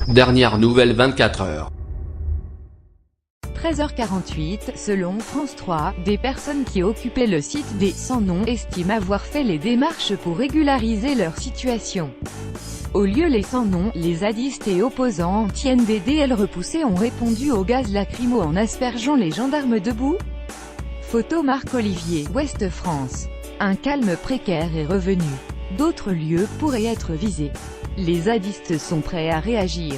Dernière nouvelle 24 heures. 13h48, selon France 3, des personnes qui occupaient le site des sans nom estiment avoir fait les démarches pour régulariser leur situation. Au lieu les sans nom, les zadistes et opposants anti-NDDL repoussés ont répondu au gaz lacrymo en aspergeant les gendarmes debout. Photo Marc-Olivier, Ouest France. Un calme précaire est revenu. D'autres lieux pourraient être visés. Les zadistes sont prêts à réagir.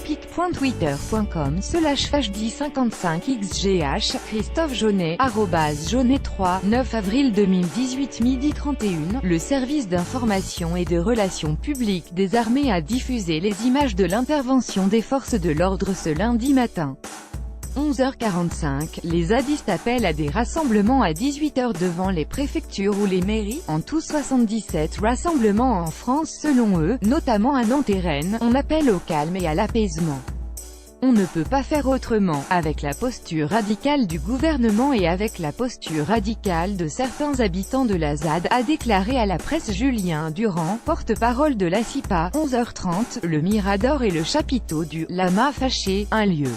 pic.twitter.com/fhd55xgh, Christophe Jaunet, @Jaunet3, 9 avril 2018 12h 31, le service d'information et de relations publiques des armées a diffusé les images de l'intervention des forces de l'ordre ce lundi matin. 11h45, les zadistes appellent à des rassemblements à 18h devant les préfectures ou les mairies, en tout 77 rassemblements en France selon eux, notamment à Nantes et Rennes. On appelle au calme et à l'apaisement. On ne peut pas faire autrement, avec la posture radicale du gouvernement et avec la posture radicale de certains habitants de la ZAD, a déclaré à la presse Julien Durand, porte-parole de la CIPA. 11h30, le Mirador et le chapiteau du Lama fâché, un lieu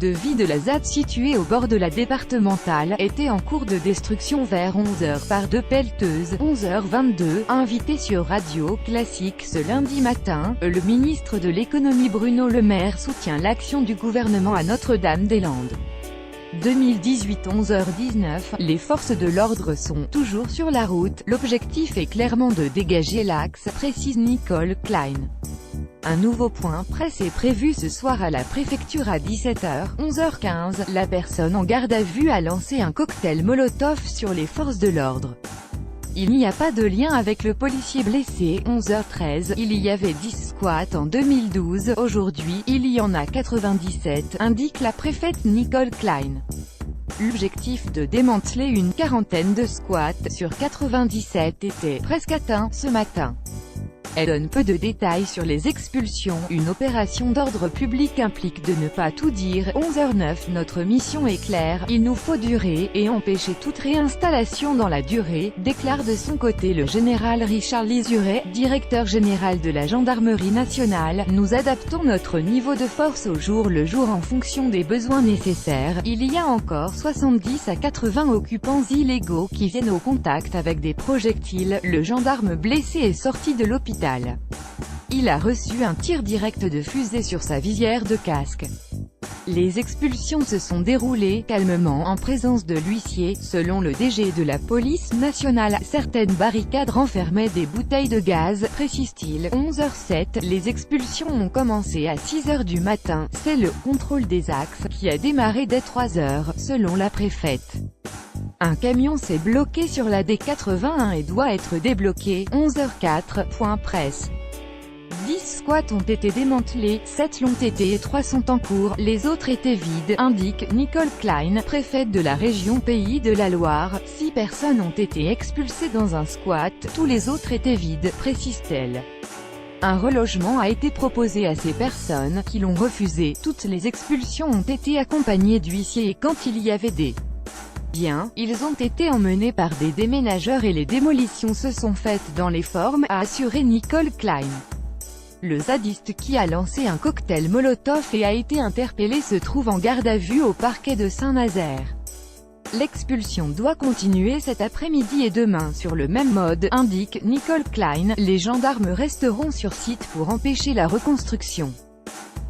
de vie de la ZAD situé au bord de la départementale, était en cours de destruction vers 11h par deux pelleteuses. 11h22, invité sur Radio Classique ce lundi matin, le ministre de l'économie Bruno Le Maire soutient l'action du gouvernement à Notre-Dame-des-Landes. 2018 11h19, les forces de l'ordre sont toujours sur la route, l'objectif est clairement de dégager l'axe, précise Nicole Klein. Un nouveau point presse est prévu ce soir à la préfecture à 17h. 11h15, la personne en garde à vue a lancé un cocktail Molotov sur les forces de l'ordre. Il n'y a pas de lien avec le policier blessé. 11h13, il y avait 10 squats en 2012, aujourd'hui, il y en a 97, indique la préfète Nicole Klein. L'objectif de démanteler une quarantaine de squats sur 97 était presque atteint ce matin. Elle donne peu de détails sur les expulsions. Une opération d'ordre public implique de ne pas tout dire. 11h09, notre mission est claire, il nous faut durer, et empêcher toute réinstallation dans la durée, déclare de son côté le général Richard Lizuret, directeur général de la gendarmerie nationale. Nous adaptons notre niveau de force au jour le jour en fonction des besoins nécessaires. Il y a encore 70 à 80 occupants illégaux qui viennent au contact avec des projectiles. Le gendarme blessé est sorti de l'hôpital. Il a reçu un tir direct de fusée sur sa visière de casque. Les expulsions se sont déroulées calmement en présence de l'huissier, selon le DG de la police nationale. Certaines barricades renfermaient des bouteilles de gaz, précise-t-il. 11h07, les expulsions ont commencé à 6h du matin. C'est le contrôle des axes qui a démarré dès 3h, selon la préfète. Un camion s'est bloqué sur la D81 et doit être débloqué. 11h04, point presse. 10 squats ont été démantelés, 7 l'ont été et 3 sont en cours, les autres étaient vides, indique Nicole Klein, préfète de la région Pays de la Loire. 6 personnes ont été expulsées dans un squat, tous les autres étaient vides, précise-t-elle. Un relogement a été proposé à ces personnes, qui l'ont refusé. Toutes les expulsions ont été accompagnées d'huissiers et quand il y avait des biens, ils ont été emmenés par des déménageurs et les démolitions se sont faites dans les formes, a assuré Nicole Klein. Le zadiste qui a lancé un cocktail Molotov et a été interpellé se trouve en garde à vue au parquet de Saint-Nazaire. L'expulsion doit continuer cet après-midi et demain sur le même mode, indique Nicole Klein. Les gendarmes resteront sur site pour empêcher la reconstruction.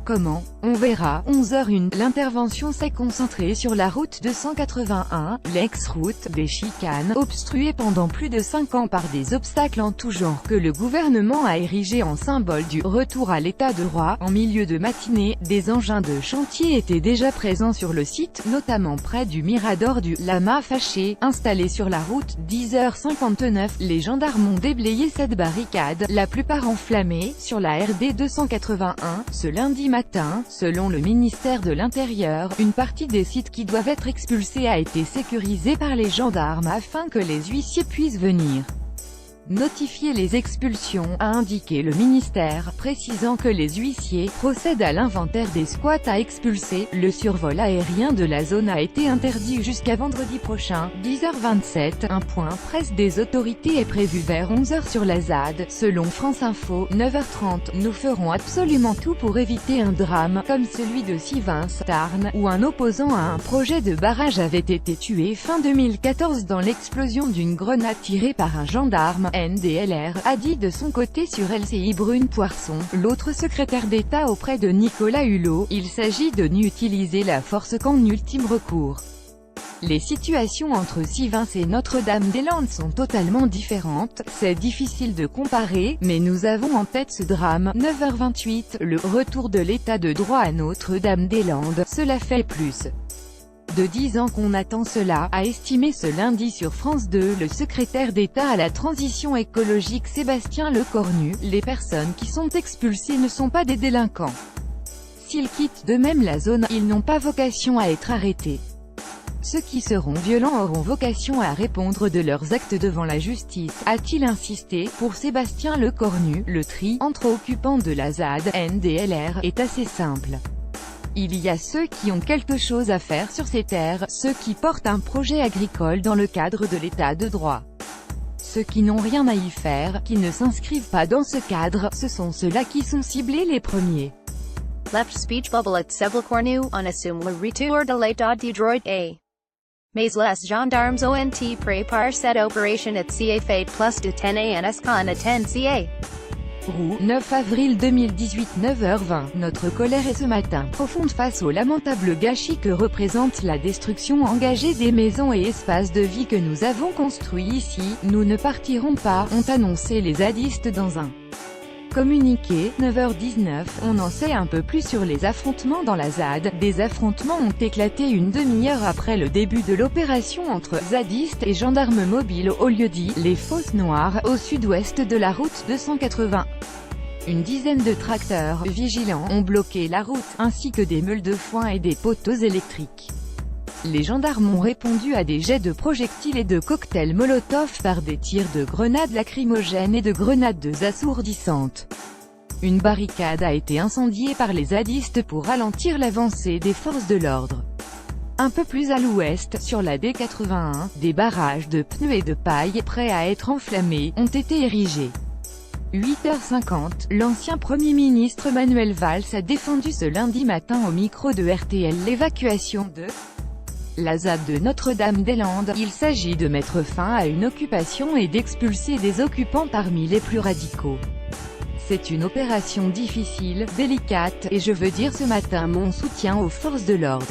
Comment? On verra. 11h01, l'intervention s'est concentrée sur la route 281, l'ex-route des chicanes, obstruée pendant plus de 5 ans par des obstacles en tout genre que le gouvernement a érigé en symbole du retour à l'état de droit. En milieu de matinée, des engins de chantier étaient déjà présents sur le site, notamment près du mirador du Lama fâché, installé sur la route. 10h59, les gendarmes ont déblayé cette barricade, la plupart enflammée, sur la RD 281, ce lundi matin, selon le ministère de l'Intérieur. Une partie des sites qui doivent être expulsés a été sécurisée par les gendarmes afin que les huissiers puissent venir. Notifier les expulsions, a indiqué le ministère, précisant que les huissiers procèdent à l'inventaire des squats à expulser. Le survol aérien de la zone a été interdit jusqu'à vendredi prochain, 10h27. Un point presse des autorités est prévu vers 11h sur la ZAD, selon France Info, 9h30. Nous ferons absolument tout pour éviter un drame, comme celui de Sivins, Tarn, où un opposant à un projet de barrage avait été tué fin 2014 dans l'explosion d'une grenade tirée par un gendarme. NDLR, a dit de son côté sur LCI Brune Poisson, l'autre secrétaire d'État auprès de Nicolas Hulot. Il s'agit de n'utiliser la force qu'en ultime recours. Les situations entre Sivins et Notre-Dame-des-Landes sont totalement différentes, c'est difficile de comparer, mais nous avons en tête ce drame. 9h28, le retour de l'état de droit à Notre-Dame-des-Landes, cela fait plus de 10 ans qu'on attend cela, a estimé ce lundi sur France 2 le secrétaire d'État à la transition écologique Sébastien Lecornu. Les personnes qui sont expulsées ne sont pas des délinquants. S'ils quittent d'eux-mêmes la zone, ils n'ont pas vocation à être arrêtés. Ceux qui seront violents auront vocation à répondre de leurs actes devant la justice, a-t-il insisté. Pour Sébastien Lecornu, le tri entre occupants de la ZAD, NDLR, est assez simple. Il y a ceux qui ont quelque chose à faire sur ces terres, ceux qui portent un projet agricole dans le cadre de l'état de droit. Ceux qui n'ont rien à y faire, qui ne s'inscrivent pas dans ce cadre, ce sont ceux-là qui sont ciblés les premiers. Left speech bubble at Seblecornu, on assume le retour de l'état du droit a. Mais les gendarmes ont préparé cette opération at CA fait plus de 10 ans qu'en attend CA. Roux, 9 avril 2018 9h20. Notre colère est ce matin profonde face au lamentable gâchis que représente la destruction engagée des maisons et espaces de vie que nous avons construits ici. Nous ne partirons pas, ont annoncé les zadistes dans un communiqué. 9h19, on en sait un peu plus sur les affrontements dans la ZAD. Des affrontements ont éclaté une demi-heure après le début de l'opération entre zadistes et gendarmes mobiles au lieu-dit Les Fosses Noires, au sud-ouest de la route 280. Une dizaine de tracteurs vigilants ont bloqué la route, ainsi que des meules de foin et des poteaux électriques. Les gendarmes ont répondu à des jets de projectiles et de cocktails Molotov par des tirs de grenades lacrymogènes et de grenades assourdissantes. Une barricade a été incendiée par les zadistes pour ralentir l'avancée des forces de l'ordre. Un peu plus à l'ouest, sur la D81, des barrages de pneus et de paille, prêts à être enflammés, ont été érigés. 8h50, l'ancien Premier ministre Manuel Valls a défendu ce lundi matin au micro de RTL l'évacuation de la ZAD de Notre-Dame-des-Landes. Il s'agit de mettre fin à une occupation et d'expulser des occupants parmi les plus radicaux. C'est une opération difficile, délicate, et je veux dire ce matin mon soutien aux forces de l'ordre.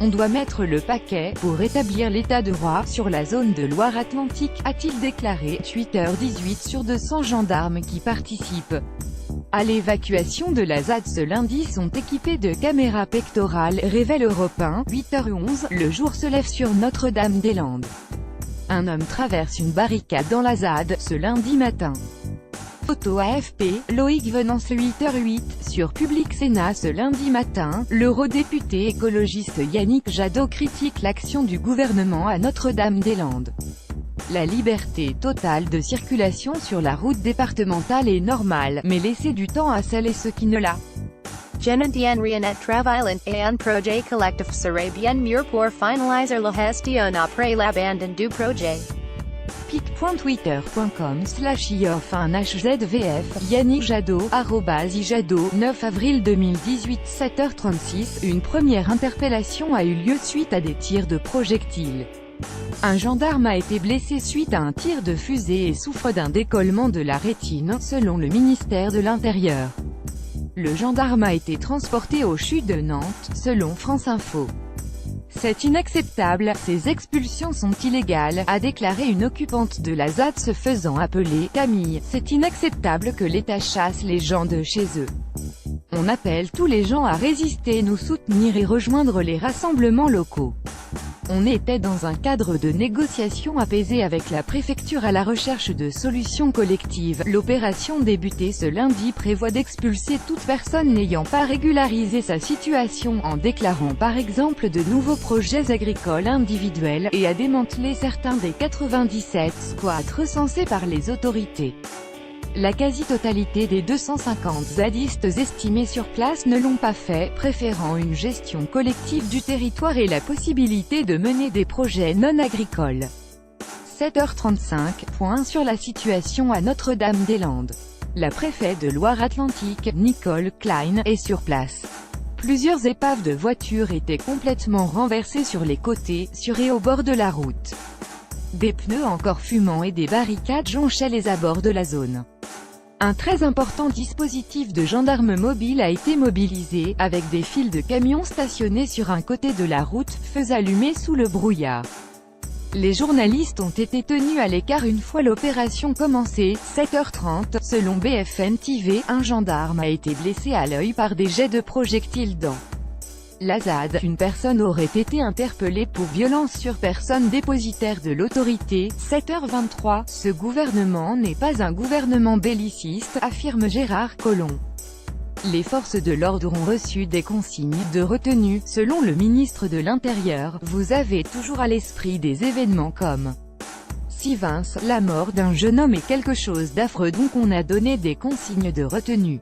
On doit mettre le paquet, pour rétablir l'état de droit, sur la zone de Loire-Atlantique, a-t-il déclaré. 8h18 sur 200 gendarmes qui participent à l'évacuation de la ZAD ce lundi sont équipés de caméras pectorales, révèle Europe 1. 8h11, le jour se lève sur Notre-Dame-des-Landes. Un homme traverse une barricade dans la ZAD, ce lundi matin. Photo AFP, Loïc Venance. 8h08, sur Public Sénat ce lundi matin, l'eurodéputé écologiste Yannick Jadot critique l'action du gouvernement à Notre-Dame-des-Landes. La liberté totale de circulation sur la route départementale est normale, mais laissez du temps à celles et ceux qui ne la Genentien Rianet Travailant et un projet collectif serait bien mieux pour finaliser la gestion après l'abandon du projet. pic.twitter.com/iof1hzvf, Yannick Jadot, @ijadot, 9 avril 2018 7h36, une première interpellation a eu lieu suite à des tirs de projectiles. Un gendarme a été blessé suite à un tir de fusée et souffre d'un décollement de la rétine, selon le ministère de l'Intérieur. Le gendarme a été transporté au CHU de Nantes, selon France Info. C'est inacceptable, ces expulsions sont illégales, a déclaré une occupante de la ZAD se faisant appeler Camille. C'est inacceptable que l'État chasse les gens de chez eux. On appelle tous les gens à résister, nous soutenir et rejoindre les rassemblements locaux. On était dans un cadre de négociation apaisée avec la préfecture à la recherche de solutions collectives. L'opération débutée ce lundi prévoit d'expulser toute personne n'ayant pas régularisé sa situation en déclarant par exemple de nouveaux projets agricoles individuels, et à démanteler certains des 97 squats recensés par les autorités. La quasi-totalité des 250 zadistes estimés sur place ne l'ont pas fait, préférant une gestion collective du territoire et la possibilité de mener des projets non agricoles. 7h35, point sur la situation à Notre-Dame-des-Landes. La préfète de Loire-Atlantique, Nicole Klein, est sur place. Plusieurs épaves de voitures étaient complètement renversées sur les côtés, sur et au bord de la route. Des pneus encore fumants et des barricades jonchaient les abords de la zone. Un très important dispositif de gendarmes mobiles a été mobilisé, avec des files de camions stationnés sur un côté de la route, feux allumés sous le brouillard. Les journalistes ont été tenus à l'écart une fois l'opération commencée. 7h30, selon BFM TV, un gendarme a été blessé à l'œil par des jets de projectiles dans la ZAD. Une personne aurait été interpellée pour violence sur personne dépositaire de l'autorité. 7h23, ce gouvernement n'est pas un gouvernement belliciste, affirme Gérard Collomb. Les forces de l'ordre ont reçu des consignes de retenue, selon le ministre de l'Intérieur. Vous avez toujours à l'esprit des événements comme Sivins, la mort d'un jeune homme est quelque chose d'affreux, donc on a donné des consignes de retenue.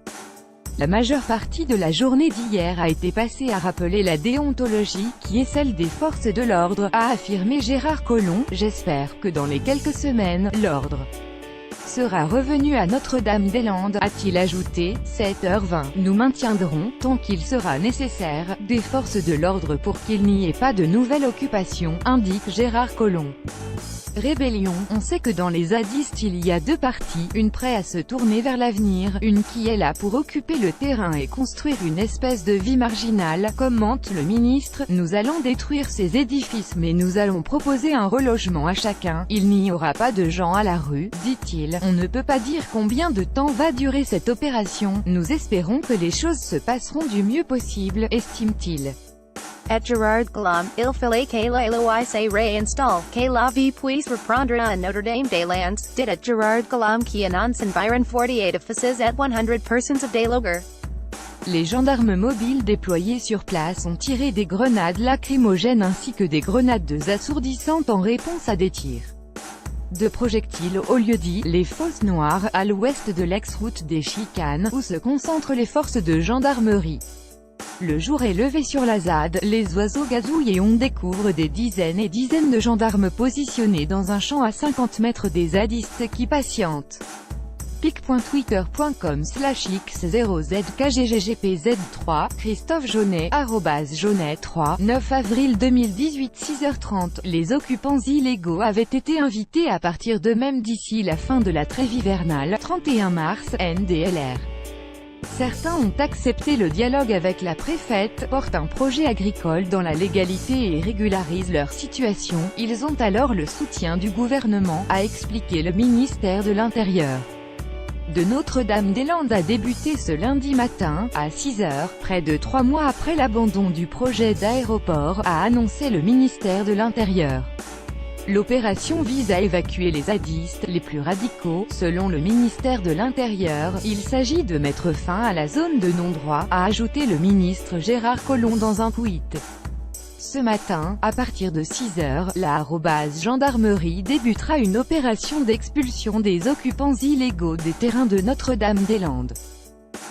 La majeure partie de la journée d'hier a été passée à rappeler la déontologie, qui est celle des forces de l'ordre, a affirmé Gérard Collomb. J'espère que dans les quelques semaines, l'ordre sera revenu à Notre-Dame-des-Landes, a-t-il ajouté. 7h20, nous maintiendrons, tant qu'il sera nécessaire, des forces de l'ordre pour qu'il n'y ait pas de nouvelle occupation, indique Gérard Collomb. Rébellion, on sait que dans les zadistes il y a deux parties, une prête à se tourner vers l'avenir, une qui est là pour occuper le terrain et construire une espèce de vie marginale, commente le ministre. Nous allons détruire ces édifices mais nous allons proposer un relogement à chacun, il n'y aura pas de gens à la rue, dit-il. On ne peut pas dire combien de temps va durer cette opération, nous espérons que les choses se passeront du mieux possible, estime-t-il. At Gerard Collomb, il fallait que la loi se réinstalle, que la vie puisse reprendre à Notre-Dame-des-Landes, dit at Gerard Collomb qui annonce environ 48 offices at 100 persons of déloger. Les gendarmes mobiles déployés sur place ont tiré des grenades lacrymogènes ainsi que des grenades assourdissantes en réponse à des tirs de projectiles au lieu-dit les Fosses Noires, à l'ouest de l'ex-route des Chicanes, où se concentrent les forces de gendarmerie. Le jour est levé sur la ZAD, les oiseaux gazouillent et on découvre des dizaines et dizaines de gendarmes positionnés dans un champ à 50 mètres des zadistes qui patientent. pic.twitter.com/x0zkggppz3, Christophe Jaunet, @Jaunet3, 9 avril 2018 6h30. Les occupants illégaux avaient été invités à partir d'eux-mêmes d'ici la fin de la trêve hivernale, 31 mars, NDLR. Certains ont accepté le dialogue avec la préfète, portent un projet agricole dans la légalité et régularisent leur situation. Ils ont alors le soutien du gouvernement, a expliqué le ministère de l'Intérieur. De Notre-Dame-des-Landes a débuté ce lundi matin, à 6h, près de 3 mois après l'abandon du projet d'aéroport, a annoncé le ministère de l'Intérieur. L'opération vise à évacuer les zadistes les plus radicaux, selon le ministère de l'Intérieur. Il s'agit de mettre fin à la zone de non-droit, a ajouté le ministre Gérard Collomb dans un tweet. Ce matin, à partir de 6h, la gendarmerie débutera une opération d'expulsion des occupants illégaux des terrains de Notre-Dame-des-Landes.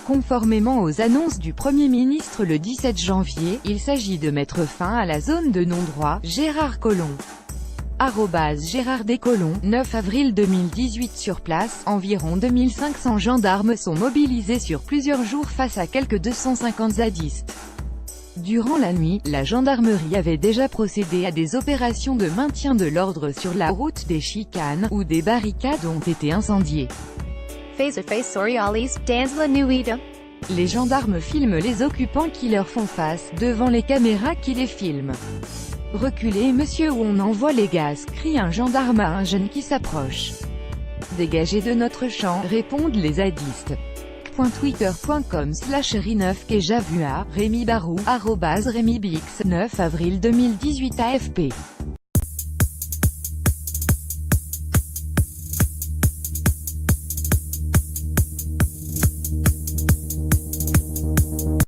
Conformément aux annonces du Premier ministre le 17 janvier, il s'agit de mettre fin à la zone de non-droit. Gérard Collomb. Gérard Descolomb, 9 avril 2018. Sur place, environ 2500 gendarmes sont mobilisés sur plusieurs jours face à quelques 250 zadistes. Durant la nuit, la gendarmerie avait déjà procédé à des opérations de maintien de l'ordre sur la route des Chicanes, où des barricades ont été incendiées. Face-à-face Orialis, dans la nuit. Les gendarmes filment les occupants qui leur font face, devant les caméras qui les filment. « Reculez monsieur ou on envoie les gaz » crie un gendarme à un jeune qui s'approche. « Dégagez de notre champ » répondent les zadistes. f.twitter.com/ri9kjavua, Rémi Barou, @RémiBix, 9 avril 2018 AFP.